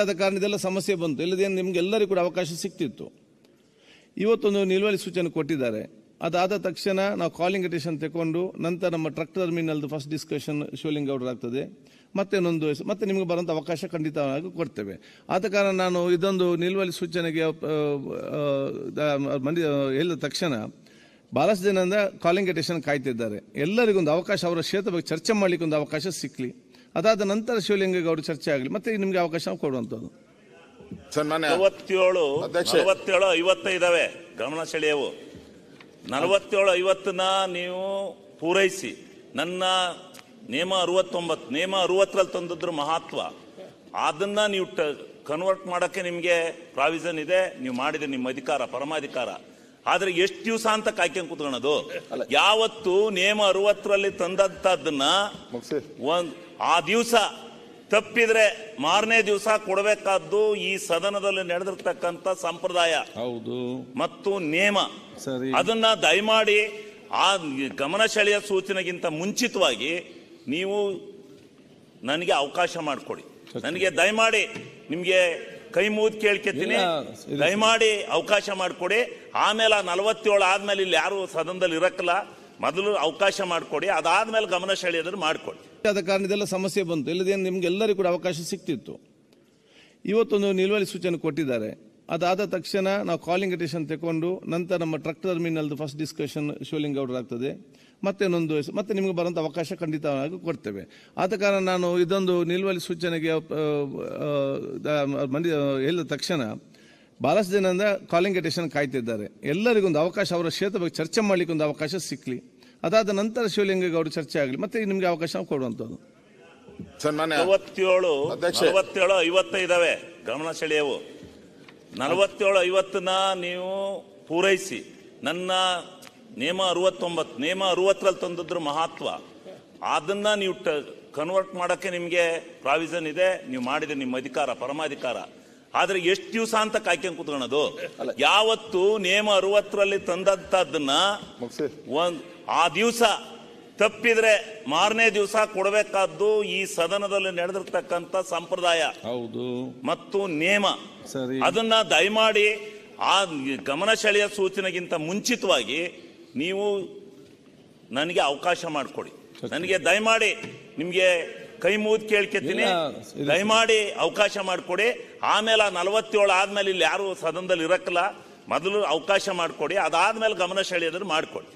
ಆದ ಕಾರಣ ಇದೆಲ್ಲ ಸಮಸ್ಯೆ ಬಂತು. ಇಲ್ಲದೇನು ನಿಮಗೆಲ್ಲರಿಗೂ ಕೂಡ ಅವಕಾಶ ಸಿಕ್ತಿತ್ತು. ಇವತ್ತೊಂದು ನಿಲುವಳಿ ಸೂಚನೆ ಕೊಟ್ಟಿದ್ದಾರೆ. ಅದಾದ ತಕ್ಷಣ ನಾವು ಕಾಲಿಂಗ್ ಅಟೆನ್ಷನ್ ತಗೊಂಡು ನಂತರ ನಮ್ಮ ಟ್ರಕ್ ಟರ್ಮಿನಲ್ದು ಫಸ್ಟ್ ಡಿಸ್ಕಷನ್ ಶಿವಲಿಂಗೌಡರು ಆಗ್ತದೆ. ಮತ್ತೆ ನಿಮಗೆ ಬರುವಂಥ ಅವಕಾಶ ಖಂಡಿತವಾಗಿ ಕೊಡ್ತೇವೆ. ಆದ ಕಾರಣ ನಾನು ಇದೊಂದು ನಿಲುವಳಿ ಸೂಚನೆಗೆ ಹೇಳಿದ ತಕ್ಷಣ ಭಾಳಷ್ಟು ಜನರಿಂದ ಕಾಲಿಂಗ್ ಅಟೆನ್ಷನ್ ಕಾಯ್ತಿದ್ದಾರೆ. ಎಲ್ಲರಿಗೊಂದು ಅವಕಾಶ ಅವರ ಕ್ಷೇತ್ರ ಬಗ್ಗೆ ಚರ್ಚೆ ಮಾಡಲಿಕ್ಕೆ ಒಂದು ಅವಕಾಶ ಸಿಕ್ಕಲಿ. ಅದಾದ ನಂತರ ಶಿವಲಿಂಗೇಗೌಡರು ಚರ್ಚೆ ಆಗಲಿ, ಮತ್ತೆ ನಿಮಗೆ ಅವಕಾಶ ಕೊಡುವಂಥದ್ದು. 47-55 ಗಮನ ಸೆಳೆಯವು. 47-50 ನೀವು ಪೂರೈಸಿ ನನ್ನ ನಿಯಮ 69 ನಿಯಮ 60ರಲ್ಲಿ ತಂದಿದ್ರು ಮಹತ್ವ. ಅದನ್ನ ನೀವು ಕನ್ವರ್ಟ್ ಮಾಡಕ್ಕೆ ನಿಮಗೆ ಪ್ರಾವಿಷನ್ ಇದೆ. ನೀವು ಮಾಡಿದ್ರೆ ನಿಮ್ಮ ಅಧಿಕಾರ, ಪರಮಾಧಿಕಾರ. ಆದ್ರೆ ಎಷ್ಟು ದಿವಸ ಅಂತ ಕಾಯ್ಕೊಂಡು ಕೂತ್ಕೊಳ್ಳೋದು? ಯಾವತ್ತು ನಿಯಮ 60ರಲ್ಲಿ ತಂದದ್ದನ್ನ ಆ ದಿವಸ ತಪ್ಪಿದ್ರೆ ಮಾರನೇ ದಿವಸ ಕೊಡಬೇಕಾದ್ದು ಈ ಸದನದಲ್ಲಿ ನಡೆದಿರ್ತಕ್ಕಂಥ ಸಂಪ್ರದಾಯ ಹೌದು ಮತ್ತು ನಿಯಮ. ಅದನ್ನ ದಯಮಾಡಿ ಆ ಗಮನ ಸೆಳೆಯ ಸೂಚನೆಗಿಂತ ಮುಂಚಿತವಾಗಿ ನೀವು ನನಗೆ ಅವಕಾಶ ಮಾಡಿಕೊಡಿ. ನನಗೆ ದಯಮಾಡಿ ನಿಮ್ಗೆ ಕೈ ಮುಗಿದು ಕೇಳ್ಕೊತೀನಿ, ದಯಮಾಡಿ ಅವಕಾಶ ಮಾಡಿಕೊಡಿ. ಆಮೇಲೆ 47 ಆದ್ಮೇಲೆ ಇಲ್ಲಿ ಯಾರು ಸದನದಲ್ಲಿ ಇರಕ್ಕಲ್ಲ, ಮೊದಲು ಅವಕಾಶ ಮಾಡಿಕೊಡಿ. ಅದಾದ್ಮೇಲೆ ಗಮನ ಸೆಳೆಯೋದ್ರ ಮಾಡಿಕೊಡಿ. ಆದ ಕಾರಣ ಇದೆಲ್ಲ ಸಮಸ್ಯೆ ಬಂತು. ಇಲ್ಲದೇನು ನಿಮಗೆಲ್ಲರಿಗೂ ಕೂಡ ಅವಕಾಶ ಸಿಕ್ತಿತ್ತು. ಇವತ್ತೊಂದು ನಿಲುವಳಿ ಸೂಚನೆ ಕೊಟ್ಟಿದ್ದಾರೆ. ಅದಾದ ತಕ್ಷಣ ನಾವು ಕಾಲಿಂಗ್ ಅಟೆನ್ಷನ್ ತಗೊಂಡು ನಂತರ ನಮ್ಮ ಟ್ರಕ್ ಟರ್ಮಿನಲ್ದು ಫಸ್ಟ್ ಡಿಸ್ಕಷನ್ ಶಿವಲಿಂಗೌಡರು ಆಗ್ತದೆ. ಮತ್ತೆ ನಿಮಗೆ ಬರುವಂಥ ಅವಕಾಶ ಖಂಡಿತವಾಗಿ ಕೊಡ್ತೇವೆ. ಆದ ಕಾರಣ ನಾನು ಇದೊಂದು ನಿಲುವಳಿ ಸೂಚನೆಗೆ ಹೇಳಿದ ತಕ್ಷಣ ಭಾಳಷ್ಟು ಜನರಿಂದ ಕಾಲಿಂಗ್ ಅಟೆನ್ಷನ್ ಕಾಯ್ತಿದ್ದಾರೆ. ಎಲ್ಲರಿಗೊಂದು ಅವಕಾಶ ಅವರ ಕ್ಷೇತ್ರ ಬಗ್ಗೆ ಚರ್ಚೆ ಮಾಡಲಿಕ್ಕೆ ಒಂದು ಅವಕಾಶ ಸಿಕ್ಕಲಿ. ಅದಾದ ನಂತರ ಶಿವಲಿಂಗೇಗೌಡರು ಚರ್ಚೆ ಆಗಲಿ, ಮತ್ತೆ ನಿಮಗೆ ಅವಕಾಶ ಕೊಡುವಂಥದ್ದು. 47-55 ಗಮನ ಸೆಳೆಯವು. 47-50 ನೀವು ಪೂರೈಸಿ ನನ್ನ ನಿಯಮ 69 ನಿಯಮ 60ರಲ್ಲಿ ತಂದಿದ್ರು ಮಹತ್ವ. ಅದನ್ನ ನೀವು ಕನ್ವರ್ಟ್ ಮಾಡಕ್ಕೆ ನಿಮಗೆ ಪ್ರಾವಿಷನ್ ಇದೆ. ನೀವು ಮಾಡಿದ್ರೆ ನಿಮ್ಮ ಅಧಿಕಾರ, ಪರಮಾಧಿಕಾರ. ಆದ್ರೆ ಎಷ್ಟು ದಿವಸ ಅಂತ ಕಾಯ್ಕೊಂಡು ಕೂತ್ಕೊಳ್ಳೋದು? ಯಾವತ್ತು ನಿಯಮ 60ರಲ್ಲಿ ತಂದದ್ದನ್ನ ಆ ದಿವಸ ತಪ್ಪಿದ್ರೆ ಮಾರನೇ ದಿವಸ ಕೊಡಬೇಕಾದ್ದು ಈ ಸದನದಲ್ಲಿ ನಡೆದಿರ್ತಕ್ಕಂಥ ಸಂಪ್ರದಾಯ ಹೌದು ಮತ್ತು ನಿಯಮ. ಅದನ್ನ ದಯಮಾಡಿ ಆ ಗಮನ ಸೆಳೆಯ ಸೂಚನೆಗಿಂತ ಮುಂಚಿತವಾಗಿ ನೀವು ನನಗೆ ಅವಕಾಶ ಮಾಡಿಕೊಡಿ. ನನಗೆ ದಯಮಾಡಿ ನಿಮ್ಗೆ ಕೈ ಮುಗಿದು ಕೇಳ್ಕೊತೀನಿ, ದಯಮಾಡಿ ಅವಕಾಶ ಮಾಡಿಕೊಡಿ. ಆಮೇಲೆ 47 ಆದ್ಮೇಲೆ ಇಲ್ಲಿ ಯಾರು ಸದನದಲ್ಲಿ ಇರಕ್ಕಲ್ಲ, ಮೊದಲು ಅವಕಾಶ ಮಾಡಿಕೊಡಿ. ಅದಾದ್ಮೇಲೆ ಗಮನ ಸೆಳೆಯೋದ್ರ ಮಾಡಿಕೊಡಿ.